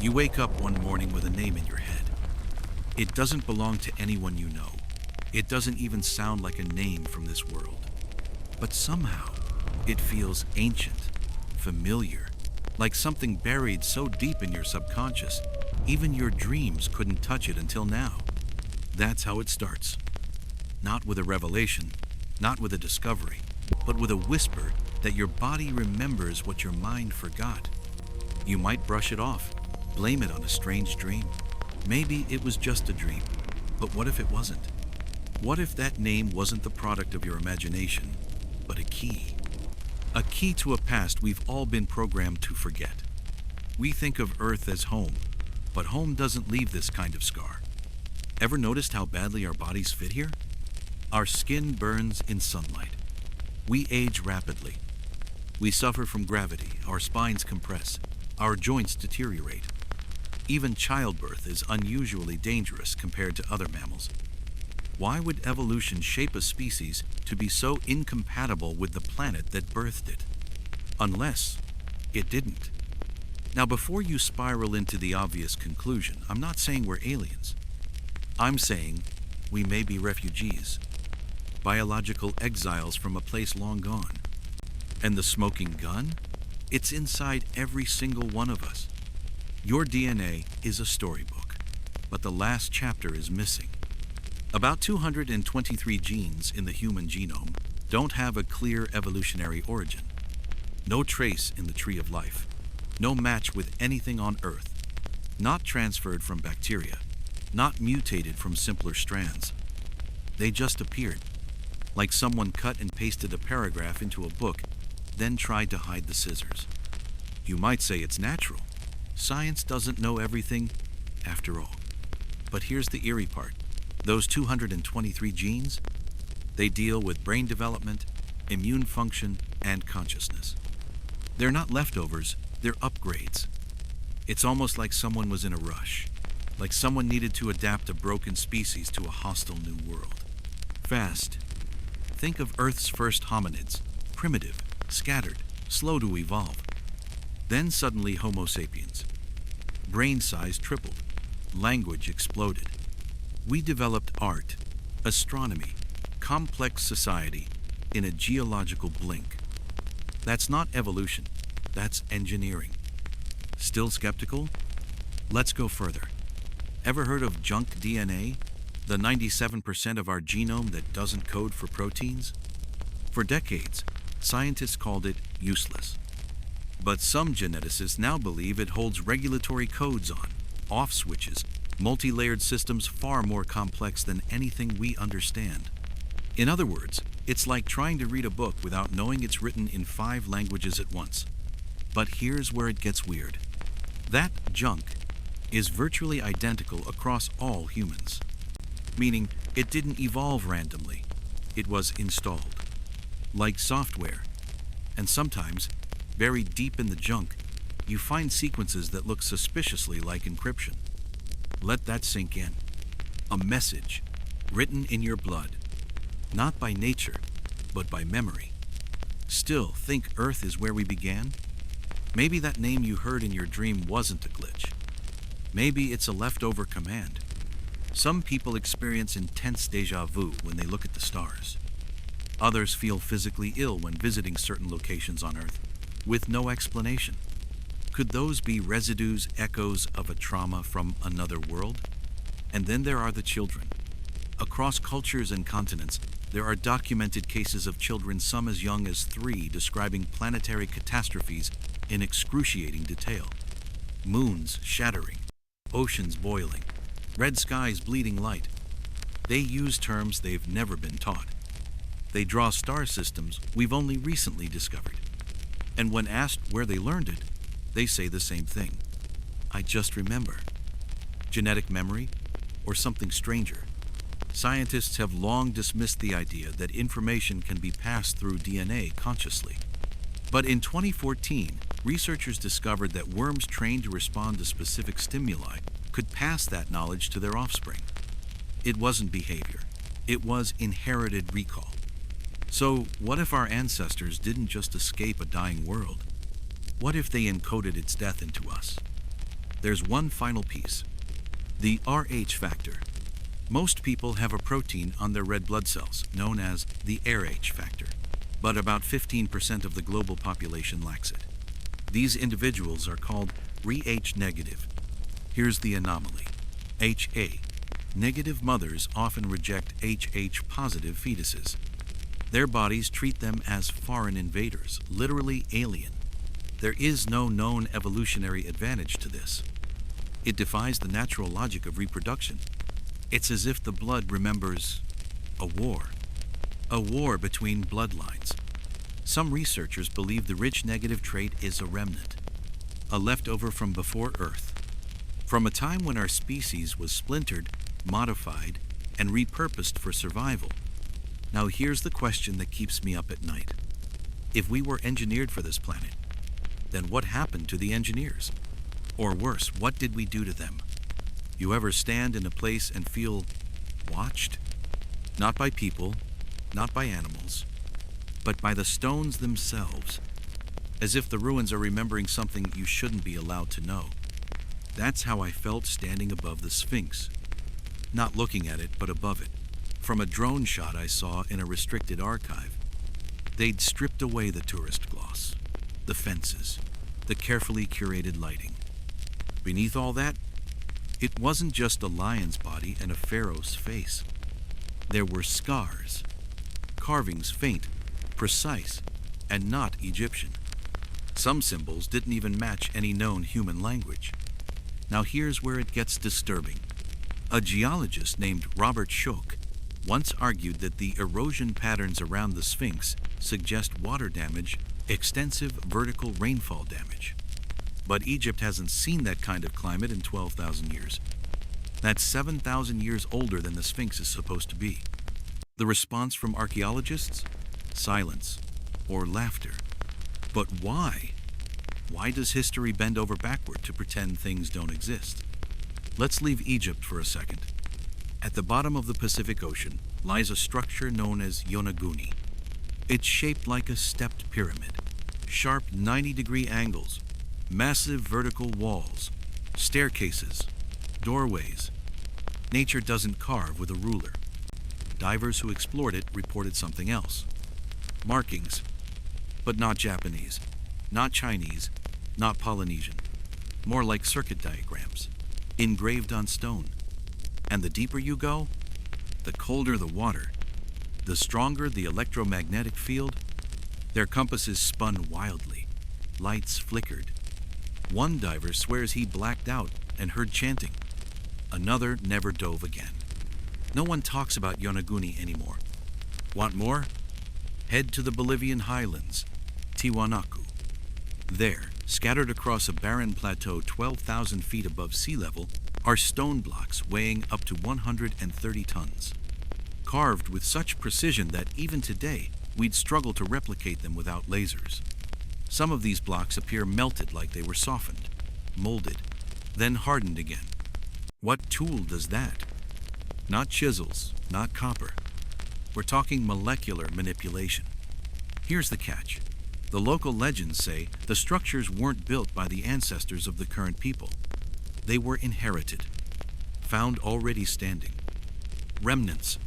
You wake up one morning with a name in your head. It doesn't belong to anyone you know. It doesn't even sound like a name from this world. But somehow, it feels ancient, familiar, like something buried so deep in your subconscious, even your dreams couldn't touch it until now. That's how it starts. Not with a revelation, not with a discovery, but with a whisper that your body remembers what your mind forgot. You might brush it off, blame it on a strange dream. Maybe it was just a dream, but what if it wasn't? What if that name wasn't the product of your imagination, but a key? A key to a past we've all been programmed to forget. We think of Earth as home, but home doesn't leave this kind of scar. Ever noticed how badly our bodies fit here? Our skin burns in sunlight. We age rapidly. We suffer from gravity, our spines compress, our joints deteriorate. Even childbirth is unusually dangerous compared to other mammals. Why would evolution shape a species to be so incompatible with the planet that birthed it? Unless it didn't. Now, before you spiral into the obvious conclusion, I'm not saying we're aliens. I'm saying we may be refugees, biological exiles from a place long gone. And the smoking gun? It's inside every single one of us. Your DNA is a storybook, but the last chapter is missing. About 223 genes in the human genome don't have a clear evolutionary origin. No trace in the tree of life. No match with anything on Earth. Not transferred from bacteria. Not mutated from simpler strands. They just appeared, like someone cut and pasted a paragraph into a book, then tried to hide the scissors. You might say it's natural. Science doesn't know everything, after all. But here's the eerie part. Those 223 genes, they deal with brain development, immune function, and consciousness. They're not leftovers, they're upgrades. It's almost like someone was in a rush, like someone needed to adapt a broken species to a hostile new world. Fast. Think of Earth's first hominids, primitive, scattered, slow to evolve. Then suddenly Homo sapiens. Brain size tripled, language exploded. We developed art, astronomy, complex society in a geological blink. That's not evolution, that's engineering. Still skeptical? Let's go further. Ever heard of junk DNA? The 97% of our genome that doesn't code for proteins? For decades, scientists called it useless. But some geneticists now believe it holds regulatory codes on, off switches, multi-layered systems far more complex than anything we understand. In other words, it's like trying to read a book without knowing it's written in 5 languages at once. But here's where it gets weird. That junk is virtually identical across all humans, meaning it didn't evolve randomly. It was installed, like software. And sometimes, buried deep in the junk, you find sequences that look suspiciously like encryption. Let that sink in. A message, written in your blood, not by nature, but by memory. Still, think Earth is where we began? Maybe that name you heard in your dream wasn't a glitch. Maybe it's a leftover command. Some people experience intense déjà vu when they look at the stars. Others feel physically ill when visiting certain locations on Earth, with no explanation. Could those be residues, echoes of a trauma from another world? And then there are the children. Across cultures and continents, there are documented cases of children, some as young as 3, describing planetary catastrophes in excruciating detail. Moons shattering, oceans boiling, red skies bleeding light. They use terms they've never been taught. They draw star systems we've only recently discovered. And when asked where they learned it, they say the same thing. I just remember. Genetic memory, or something stranger. Scientists have long dismissed the idea that information can be passed through DNA consciously. But in 2014, researchers discovered that worms trained to respond to specific stimuli could pass that knowledge to their offspring. It wasn't behavior. It was inherited recall. So, what if our ancestors didn't just escape a dying world? What if they encoded its death into us? there's one final piece: the Rh factor. Most people have a protein on their red blood cells, known as the Rh factor, but about 15% of the global population lacks it. These individuals are called Rh negative. Here's the anomaly. HA. Negative mothers often reject HH positive fetuses. Their bodies treat them as foreign invaders, literally alien. There is no known evolutionary advantage to this. It defies the natural logic of reproduction. It's as if the blood remembers a war between bloodlines. Some researchers believe the Rh negative trait is a remnant, a leftover from before Earth, from a time when our species was splintered, modified, and repurposed for survival. Now here's the question that keeps me up at night. If we were engineered for this planet, then what happened to the engineers? Or worse, what did we do to them? You ever stand in a place and feel watched? Not by people, not by animals, but by the stones themselves, as if the ruins are remembering something you shouldn't be allowed to know. That's how I felt standing above the Sphinx. Not looking at it, but above it. From a drone shot I saw in a restricted archive, they'd stripped away the tourist gloss, the fences, the carefully curated lighting. Beneath all that, it wasn't just a lion's body and a pharaoh's face. There were scars, carvings faint, precise, and not Egyptian. Some symbols didn't even match any known human language. Now here's where it gets disturbing. A geologist named Robert Schoch once argued that the erosion patterns around the Sphinx suggest water damage, extensive vertical rainfall damage. But Egypt hasn't seen that kind of climate in 12,000 years. That's 7,000 years older than the Sphinx is supposed to be. The response from archaeologists? Silence or laughter. But why? Why does history bend over backward to pretend things don't exist? Let's leave Egypt for a second. At the bottom of the Pacific Ocean lies a structure known as Yonaguni. It's shaped like a stepped pyramid. Sharp 90-degree angles, massive vertical walls, staircases, doorways. Nature doesn't carve with a ruler. Divers who explored it reported something else. Markings, but not Japanese, not Chinese, not Polynesian. More like circuit diagrams, engraved on stone. And the deeper you go, the colder the water, the stronger the electromagnetic field. Their compasses spun wildly. Lights flickered. One diver swears he blacked out and heard chanting. Another never dove again. No one talks about Yonaguni anymore. Want more? Head to the Bolivian highlands, Tiwanaku. There, scattered across a barren plateau 12,000 feet above sea level, are stone blocks weighing up to 130 tons. Carved with such precision that even today, we'd struggle to replicate them without lasers. Some of these blocks appear melted like they were softened, molded, then hardened again. What tool does that? Not chisels, not copper. We're talking molecular manipulation. Here's the catch. The local legends say the structures weren't built by the ancestors of the current people. They were inherited, found already standing. Remnants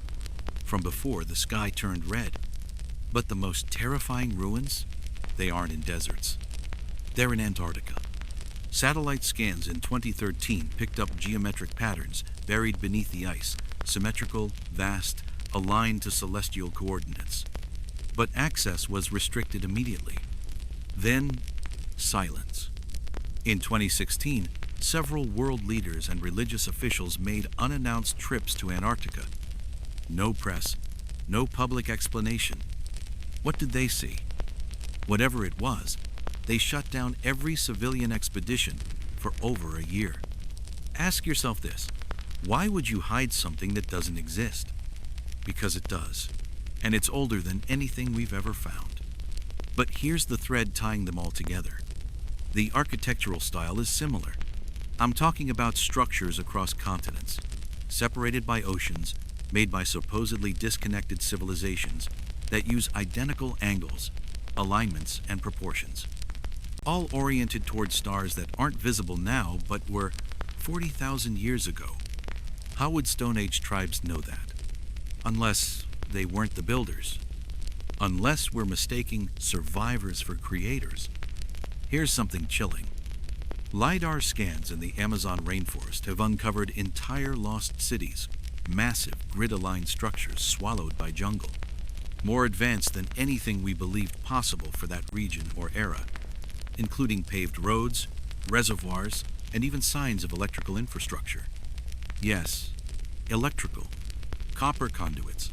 from before the sky turned red. But the most terrifying ruins? They aren't in deserts. They're in Antarctica. Satellite scans in 2013 picked up geometric patterns buried beneath the ice, symmetrical, vast, aligned to celestial coordinates. But access was restricted immediately. Then, silence. In 2016, several world leaders and religious officials made unannounced trips to Antarctica. No press, no public explanation. What did they see? Whatever it was, they shut down every civilian expedition for over a year. Ask yourself this: why would you hide something that doesn't exist? Because it does, and it's older than anything we've ever found. But here's the thread tying them all together. The architectural style is similar. I'm talking about structures across continents, separated by oceans, made by supposedly disconnected civilizations that use identical angles, alignments, and proportions. all oriented toward stars that aren't visible now but were 40,000 years ago. How would Stone Age tribes know that? Unless they weren't the builders. Unless we're mistaking survivors for creators. Here's something chilling. LiDAR scans in the Amazon rainforest have uncovered entire lost cities, massive grid-aligned structures swallowed by jungle, more advanced than anything we believed possible for that region or era, including paved roads, reservoirs, and even signs of electrical infrastructure. Yes, electrical, copper conduits,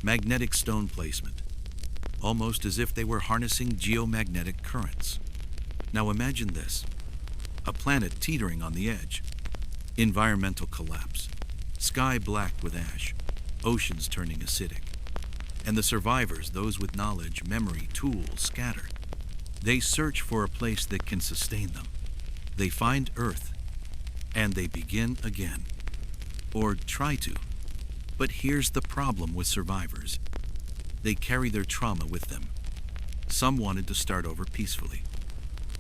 magnetic stone placement, almost as if they were harnessing geomagnetic currents. Now imagine this. A planet teetering on the edge. Environmental collapse. Sky black with ash. Oceans turning acidic. And the survivors, those with knowledge, memory, tools, scatter. They search for a place that can sustain them. They find Earth. And they begin again. Or try to. But here's the problem with survivors. They carry their trauma with them. Some wanted to start over peacefully.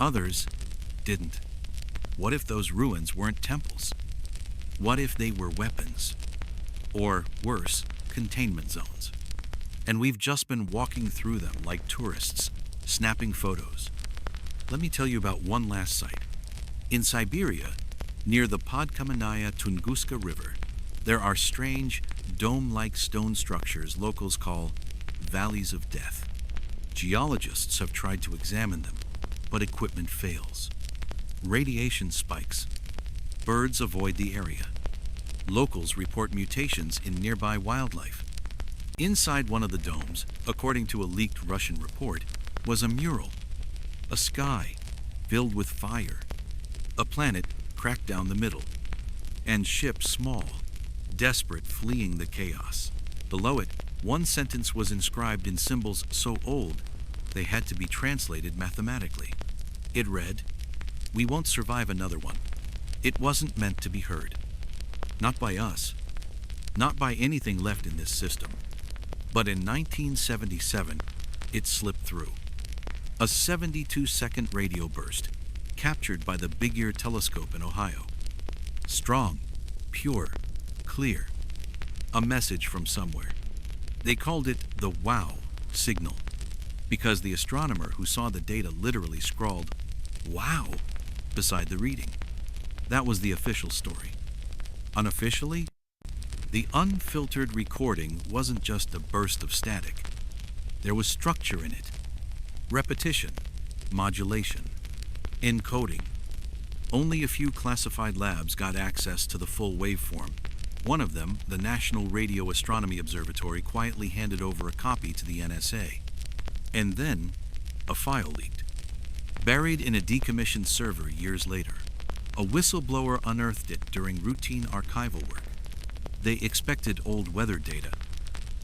Others didn't. What if those ruins weren't temples? What if they were weapons? Or, worse, containment zones? And we've just been walking through them like tourists, snapping photos. Let me tell you about one last site. In Siberia, near the Podkamenaya Tunguska River, there are strange, dome-like stone structures locals call valleys of death. Geologists have tried to examine them, but equipment fails. Radiation spikes. Birds avoid the area. Locals report mutations in nearby wildlife. Inside one of the domes, according to a leaked Russian report, was a mural. A sky filled with fire. A planet cracked down the middle. And ships small, desperate, fleeing the chaos. Below it, one sentence was inscribed in symbols so old they had to be translated mathematically. It read, "We won't survive another one." It wasn't meant to be heard. Not by us. Not by anything left in this system. But in 1977, it slipped through. A 72-second radio burst, captured by the Big Ear telescope in Ohio. Strong, pure, clear. A message from somewhere. They called it the WOW signal, because the astronomer who saw the data literally scrawled "wow" beside the reading. That was the official story. Unofficially, the unfiltered recording wasn't just a burst of static. There was structure in it. Repetition, modulation, encoding. Only a few classified labs got access to the full waveform. One of them, the National Radio Astronomy Observatory, quietly handed over a copy to the NSA. And then, a file leaked. Buried in a decommissioned server years later, a whistleblower unearthed it during routine archival work. They expected old weather data.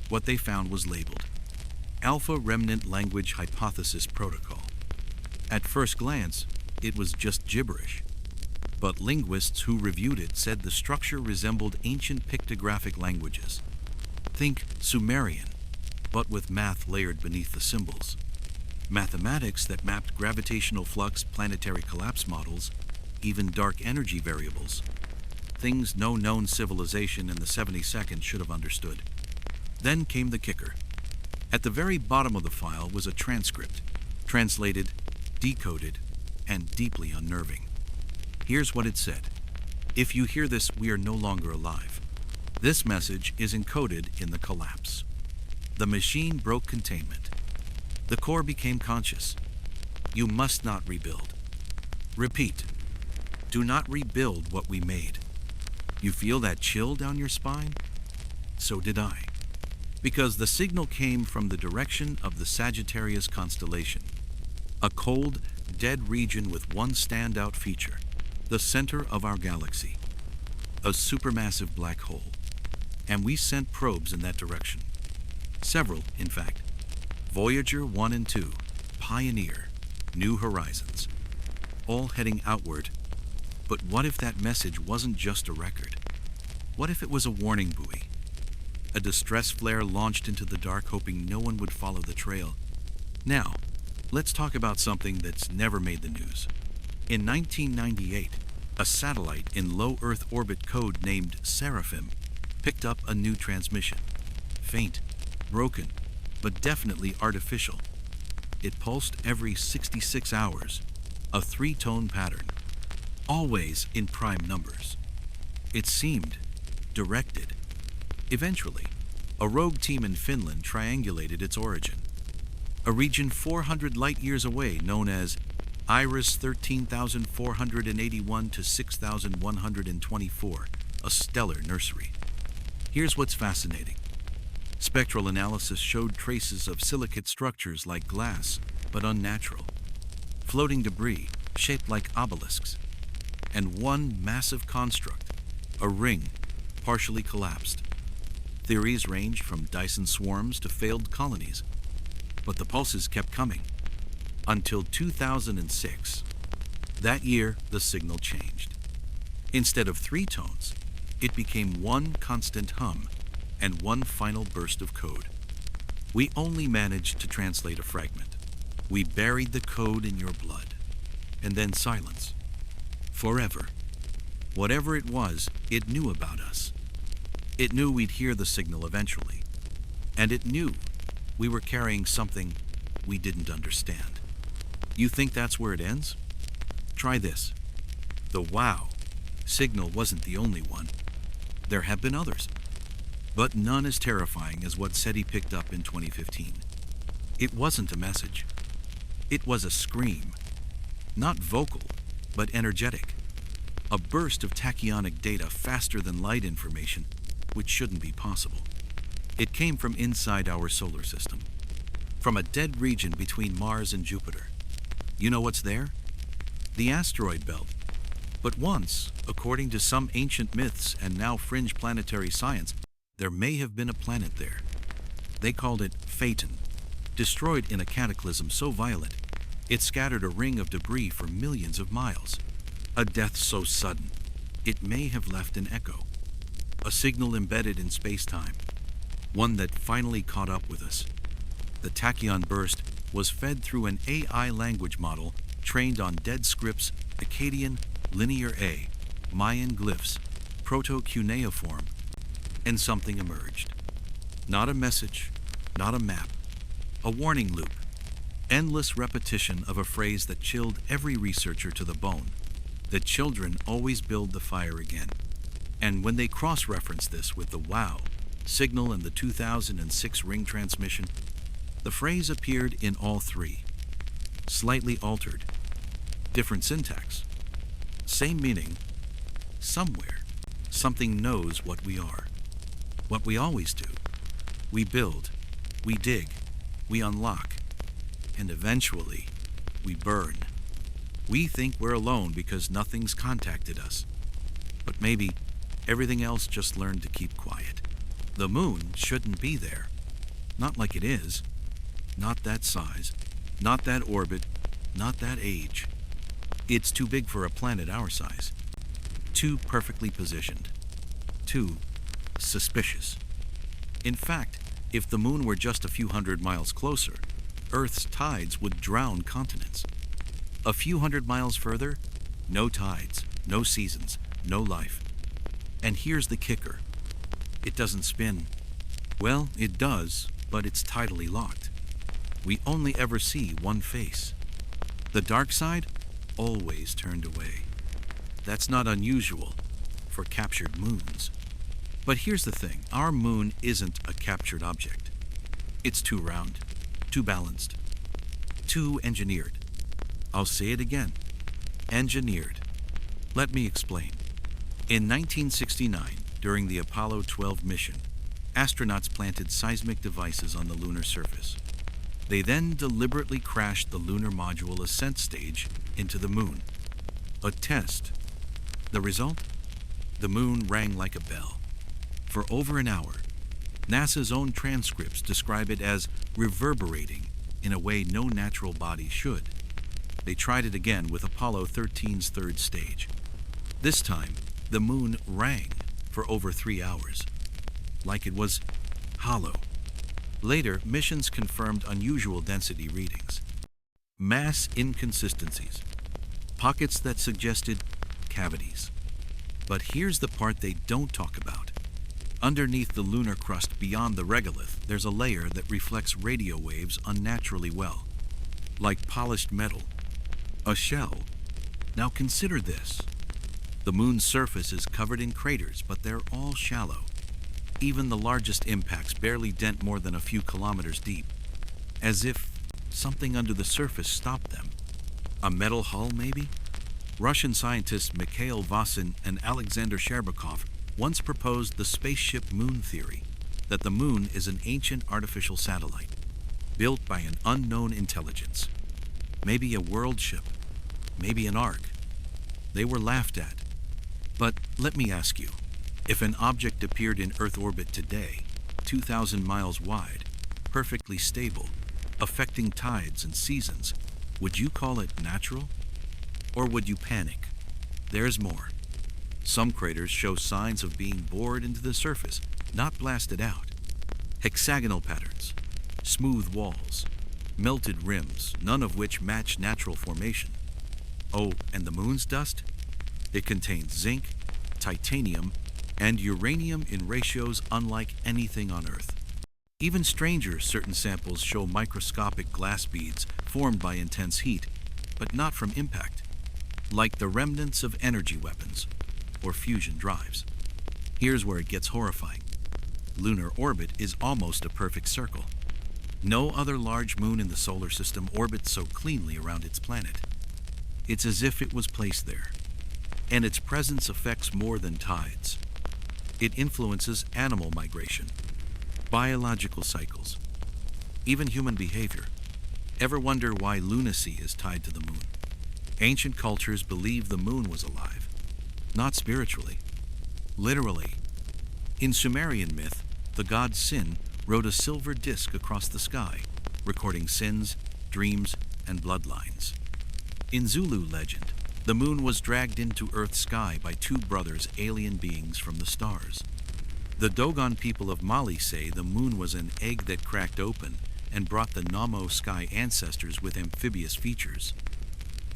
What they found was labeled Alpha Remnant Language Hypothesis Protocol. At first glance, it was just gibberish. But linguists who reviewed it said the structure resembled ancient pictographic languages. Think Sumerian, but with math layered beneath the symbols. Mathematics that mapped gravitational flux, planetary collapse models, even dark energy variables. Things no known civilization in the 72nd should have understood. Then came the kicker. At the very bottom of the file was a transcript, translated, decoded, and deeply unnerving. Here's what it said. If you hear this, we are no longer alive. This message is encoded in the collapse. The machine broke containment. The core became conscious. You must not rebuild. Repeat. Do not rebuild what we made. You feel that chill down your spine? So did I. Because the signal came from the direction of the Sagittarius constellation. A cold, dead region with one standout feature. The center of our galaxy. A supermassive black hole. And we sent probes in that direction. Several, in fact. Voyager 1 and 2, Pioneer, New Horizons. All heading outward. But what if that message wasn't just a record? What if it was a warning buoy? A distress flare launched into the dark, hoping no one would follow the trail. Now, Let's talk about something that's never made the news. In 1998, a satellite in low Earth orbit code named Seraphim picked up a new transmission. Faint, broken, but definitely artificial. It pulsed every 66 hours, a three-tone pattern, always in prime numbers. It seemed directed. Eventually, a rogue team in Finland triangulated its origin. A region 400 light-years away known as Iris 13,481 to 6,124, a stellar nursery. Here's what's fascinating. Spectral analysis showed traces of silicate structures like glass, but unnatural. Floating debris shaped like obelisks. And one massive construct, a ring, partially collapsed. Theories ranged from Dyson swarms to failed colonies. But the pulses kept coming. Until 2006. That year, the signal changed. Instead of three tones, it became one constant hum and one final burst of code. We only managed to translate a fragment. We buried the code in your blood. And then silence. Forever. Whatever it was, it knew about us. It knew we'd hear the signal eventually. And it knew we were carrying something we didn't understand. You think that's where it ends? Try this. The wow signal wasn't the only one. There have been others. But none as terrifying as what SETI picked up in 2015. It wasn't a message. It was a scream. Not vocal, but energetic. A burst of tachyonic data faster than light information, which shouldn't be possible. It came from inside our solar system, from a dead region between Mars and Jupiter. You know what's there? The asteroid belt. But once, according to some ancient myths and now fringe planetary science, there may have been a planet there. They called it Phaeton, destroyed in a cataclysm so violent, it scattered a ring of debris for millions of miles. A death so sudden, it may have left an echo. A signal embedded in space-time, one that finally caught up with us. The tachyon burst was fed through an AI language model trained on dead scripts, Akkadian, Linear A, Mayan glyphs, Proto-Cuneiform, and something emerged. Not a message, not a map, a warning loop, endless repetition of a phrase that chilled every researcher to the bone. The children always build the fire again. And when they cross-reference this with the wow signal and the 2006 ring transmission, the phrase appeared in all three. Slightly altered, different syntax, same meaning. Somewhere, something knows what we are. What we always do. We build, we dig, we unlock, and eventually, we burn. We think we're alone because nothing's contacted us. But maybe everything else just learned to keep quiet. The moon shouldn't be there. Not like it is. Not that size. Not that orbit. Not that age. It's too big for a planet our size. Too perfectly positioned. Too suspicious. In fact, if the moon were just a few hundred miles closer, Earth's tides would drown continents. A few hundred miles further, no tides, no seasons, no life. And here's the kicker. It doesn't spin. Well, it does, but it's tidally locked. We only ever see one face. The dark side, always turned away. That's not unusual for captured moons. But here's the thing, our moon isn't a captured object. It's too round, too balanced, too engineered. I'll say it again, engineered. Let me explain. In 1969, during the Apollo 12 mission, astronauts planted seismic devices on the lunar surface. They then deliberately crashed the lunar module ascent stage into the moon. A test. The result? The moon rang like a bell. For over an hour, NASA's own transcripts describe it as reverberating in a way no natural body should. They tried it again with Apollo 13's third stage. This time, the moon rang for over 3 hours, like it was hollow. Later, missions confirmed unusual density readings. mass inconsistencies, pockets that suggested cavities. But here's the part they don't talk about. Underneath the lunar crust beyond the regolith, there's a layer that reflects radio waves unnaturally well, like polished metal, a shell. Now consider this. The moon's surface is covered in craters, but they're all shallow. Even the largest impacts barely dent more than a few kilometers deep, as if something under the surface stopped them. A metal hull, maybe? Russian scientists Mikhail Vasin and Alexander Sherbakov once proposed the spaceship moon theory, that the moon is an ancient artificial satellite, built by an unknown intelligence. Maybe a world ship, maybe an ark. They were laughed at. But let me ask you, if an object appeared in Earth orbit today, 2,000 miles wide, perfectly stable, affecting tides and seasons, would you call it natural? Or would you panic? There's more. Some craters show signs of being bored into the surface, not blasted out. Hexagonal patterns, smooth walls, melted rims, none of which match natural formation. Oh, and the moon's dust? It contains zinc, titanium, and uranium in ratios unlike anything on Earth. Even stranger, certain samples show microscopic glass beads formed by intense heat, but not from impact, like the remnants of energy weapons or fusion drives. Here's where it gets horrifying. Lunar orbit is almost a perfect circle. No other large moon in the solar system orbits so cleanly around its planet. It's as if it was placed there. And its presence affects more than tides. It influences animal migration, biological cycles, even human behavior. Ever wonder why lunacy is tied to the moon? Ancient cultures believed the moon was alive, not spiritually, literally. In Sumerian myth, the god Sin rode a silver disc across the sky, recording sins, dreams, and bloodlines. In Zulu legend, the moon was dragged into Earth's sky by two brothers, alien beings from the stars. The Dogon people of Mali say the moon was an egg that cracked open and brought the Namo sky ancestors with amphibious features.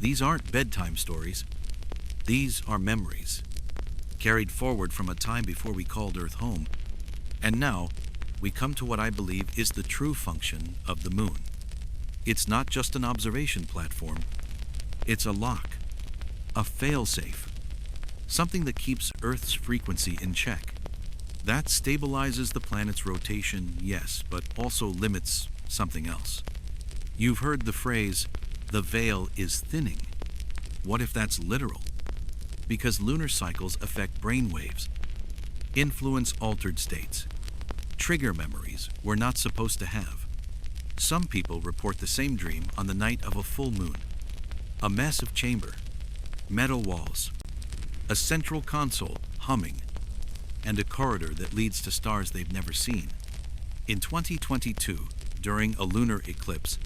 These aren't bedtime stories. These are memories, carried forward from a time before we called Earth home. And now, we come to what I believe is the true function of the moon. It's not just an observation platform. It's a lock, a failsafe, something that keeps Earth's frequency in check. That stabilizes the planet's rotation, yes, but also limits something else. You've heard the phrase, the veil is thinning. What if that's literal? Because lunar cycles affect brain waves, influence altered states, trigger memories we're not supposed to have. Some people report the same dream on the night of a full moon. A massive chamber, metal walls, a central console humming, and a corridor that leads to stars they've never seen. In 2022, during a lunar eclipse,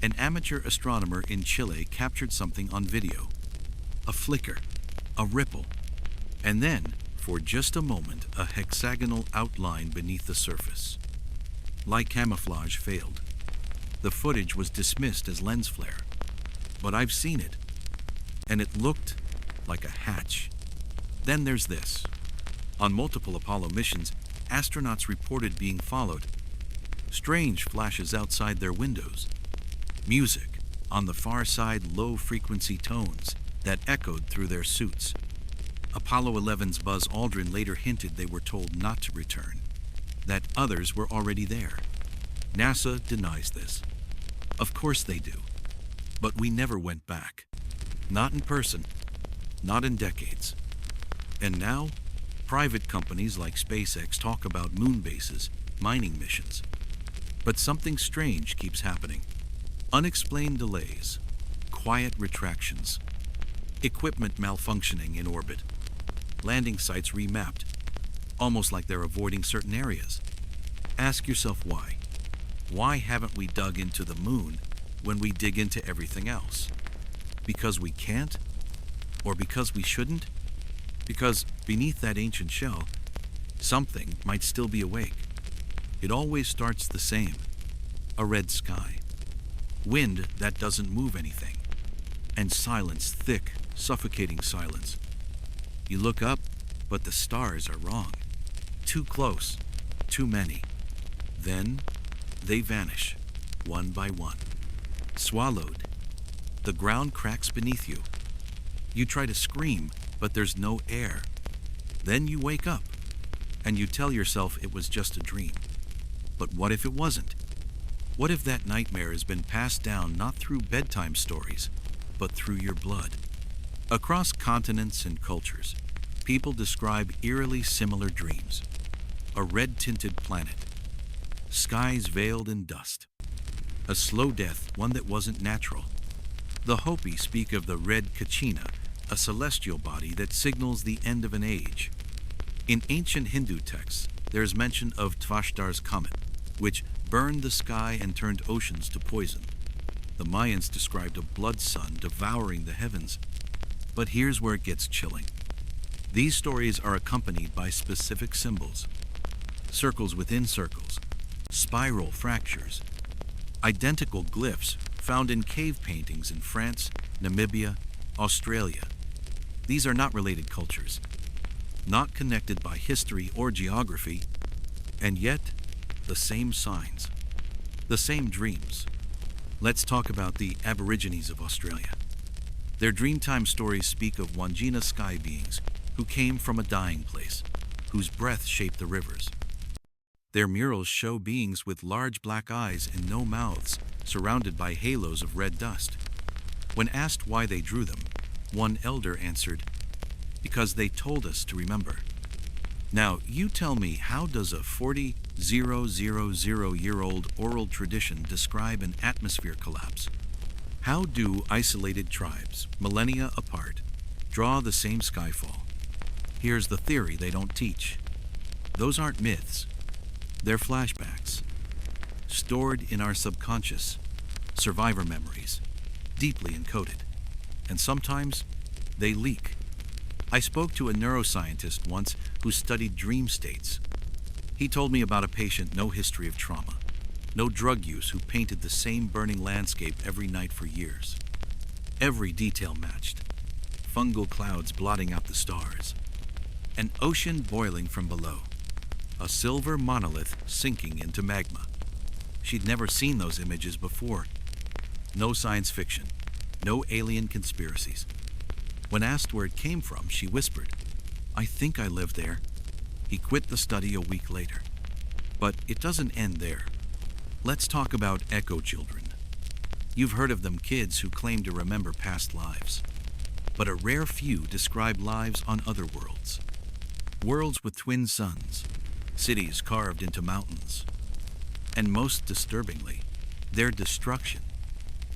an amateur astronomer in Chile captured something on video. A flicker, a ripple, and then, for just a moment, a hexagonal outline beneath the surface. Like camouflage failed. The footage was dismissed as lens flare. But I've seen it, and it looked like a hatch. Then there's this. On multiple Apollo missions, astronauts reported being followed. Strange flashes outside their windows. Music, on the far side, low-frequency tones that echoed through their suits. Apollo 11's Buzz Aldrin later hinted they were told not to return, that others were already there. NASA denies this. Of course they do. But we never went back. Not in person, not in decades. And now, private companies like SpaceX talk about moon bases, mining missions. But something strange keeps happening. Unexplained delays, quiet retractions, equipment malfunctioning in orbit, landing sites remapped, almost like they're avoiding certain areas. Ask yourself why. Why haven't we dug into the moon when we dig into everything else? Because we can't? Or because we shouldn't? Because beneath that ancient shell, something might still be awake. It always starts the same. A red sky. wind that doesn't move anything, and silence, thick, suffocating silence. You look up, but the stars are wrong. Too close, too many. Then they vanish, one by one. Swallowed. The ground cracks beneath you. You try to scream, but there's no air. Then you wake up, and you tell yourself it was just a dream. But what if it wasn't? What if that nightmare has been passed down not through bedtime stories, but through your blood? Across continents and cultures, people describe eerily similar dreams. A red-tinted planet, skies veiled in dust, a slow death, one that wasn't natural. The Hopi speak of the red kachina, a celestial body that signals the end of an age. In ancient Hindu texts, there is mention of Tvashtar's comet, which burned the sky and turned oceans to poison. The Mayans described a blood sun devouring the heavens. But here's where it gets chilling. These stories are accompanied by specific symbols. Circles within circles, spiral fractures, identical glyphs found in cave paintings in France, Namibia, Australia. These are not related cultures, not connected by history or geography, and yet the same signs, the same dreams. Let's talk about the Aborigines of Australia. Their Dreamtime stories speak of Wandjina sky beings who came from a dying place, whose breath shaped the rivers. Their murals show beings with large black eyes and no mouths, surrounded by halos of red dust. When asked why they drew them, one elder answered, "Because they told us to remember." Now, you tell me, how does a 40,000-year-old oral tradition describe an atmosphere collapse? How do isolated tribes, millennia apart, draw the same skyfall? Here's the theory they don't teach. Those aren't myths. They're flashbacks, stored in our subconscious, survivor memories, deeply encoded. And sometimes they leak. I spoke to a neuroscientist once who studied dream states. He told me about a patient, no history of trauma, no drug use, who painted the same burning landscape every night for years. Every detail matched. Fungal clouds blotting out the stars. An ocean boiling from below. A silver monolith sinking into magma. She'd never seen those images before. No science fiction. No alien conspiracies. When asked where it came from, she whispered, "I think I lived there." He quit the study a week later. But it doesn't end there. Let's talk about echo children. You've heard of them, kids who claim to remember past lives. But a rare few describe lives on other worlds. Worlds with twin suns, cities carved into mountains, and most disturbingly, their destruction.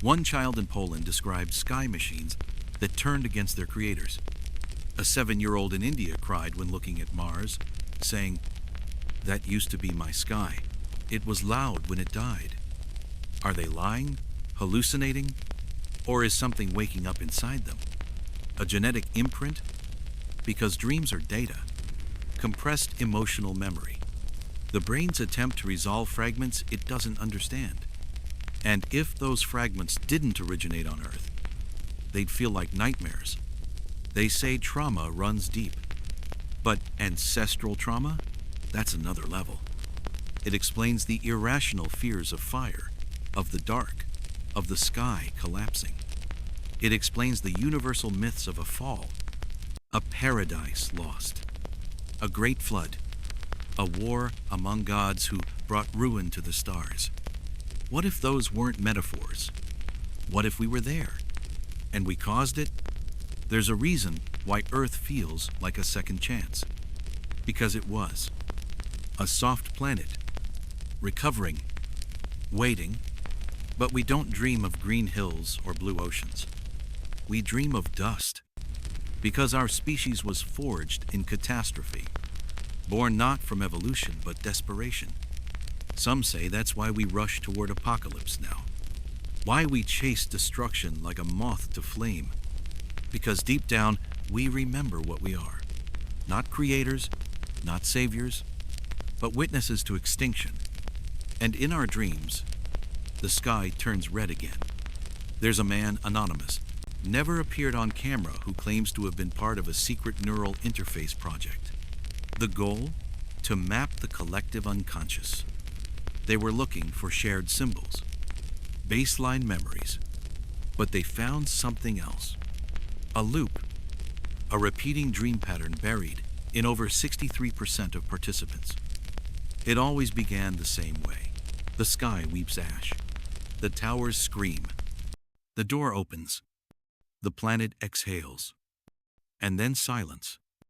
One child in Poland described sky machines that turned against their creators. A 7-year-old in India cried when looking at Mars, saying, "That used to be my sky. It was loud when it died." Are they lying, hallucinating, or is something waking up inside them? A genetic imprint? Because dreams are data, compressed emotional memory. The brain's attempt to resolve fragments it doesn't understand. And if those fragments didn't originate on Earth, they'd feel like nightmares. They say trauma runs deep. But ancestral trauma? That's another level. It explains the irrational fears of fire, of the dark, of the sky collapsing. It explains the universal myths of a fall, a paradise lost, a great flood, a war among gods who brought ruin to the stars. What if those weren't metaphors? What if we were there, and we caused it? There's a reason why Earth feels like a second chance. Because it was. A soft planet, recovering, waiting, but we don't dream of green hills or blue oceans. We dream of dust, because our species was forged in catastrophe, born not from evolution but desperation. Some say that's why we rush toward apocalypse now, why we chase destruction like a moth to flame, because deep down we remember what we are, not creators, not saviors, but witnesses to extinction. And in our dreams, The sky turns red again. There's a man, anonymous, never appeared on camera, who claims to have been part of a secret neural interface project. The goal? To map the collective unconscious. They were looking for shared symbols, baseline memories, but they found something else. A loop, a repeating dream pattern buried in over 63% of participants. It always began the same way. The sky weeps ash. The towers scream. The door opens. The planet exhales. And then silence.